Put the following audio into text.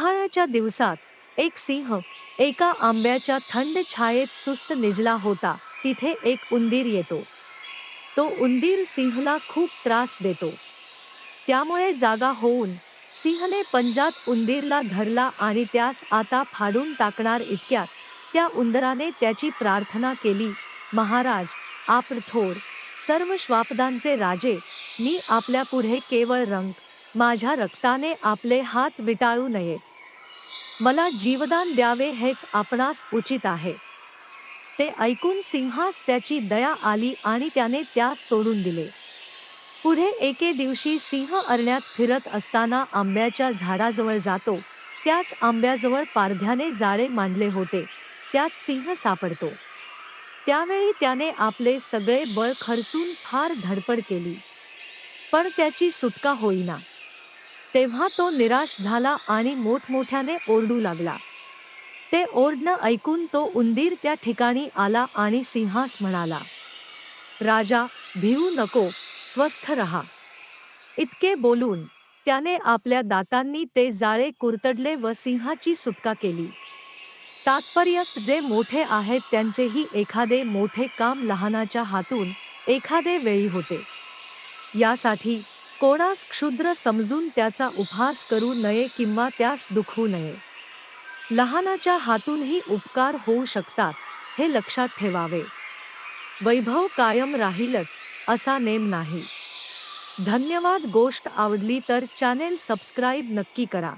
उन्हाळ्याच्या दिवसात एक सिंह एका आंब्याच्या थंड छायेत सुस्त निजला होता. तिथे एक उंदीर येतो. तो उंदीर सिंहला खूप त्रास देतो. त्यामुळे जागा होऊन सिंहने पंजात उंदीरला धरला आणि त्यास आता फाडून टाकणार इतक्यात त्या उंदराने त्याची प्रार्थना केली, महाराज, आप थोर, सर्व श्वापदांचे राजे, मी आपल्यापुढे केवळ रंग, माझ्या रक्ताने आपले हात विटाळू नयेत. मला जीवदान द्यावे हेच आपणास उचित आहे. ते ऐकून सिंहास त्याची दया आली आणि त्याने त्यास सोडून दिले. पुढे एके दिवशी सिंह अरण्यात फिरत असताना आंब्याच्या झाडाजवळ जातो. त्याच आंब्याजवळ पारध्याने जाळे मांडले होते. त्यात सिंह सापडतो. त्यावेळी त्याने आपले सगळे बळ खर्चून फार धडपड केली, पण त्याची सुटका होईना. तेव्हा तो निराश झाला आणि मोठमोठ्याने ओरडू लागला. ते ओरडणं ऐकून तो उंदीर त्या ठिकाणी आला आणि सिंहास म्हणाला, राजा, भिवू नको, स्वस्थ रहा. इतके बोलून त्याने आपल्या दातांनी ते जाळे कुरतडले व सिंहाची सुटका केली. तात्पर्य, जे मोठे आहेत त्यांचेही एखादे मोठे काम लहानाच्या हातून एखादे वेळी होते. यासाठी कोणास क्षुद्र समजून त्याचा उपहास करू नये किंवा त्यास दुखवू नये. लहानाच्या हातूनही उपकार होऊ शकतात, हे लक्षात ठेवावे. वैभव कायम राहीलच असा नेम नाही. धन्यवाद. गोष्ट आवडली तर चॅनेल सबस्क्राईब नक्की करा.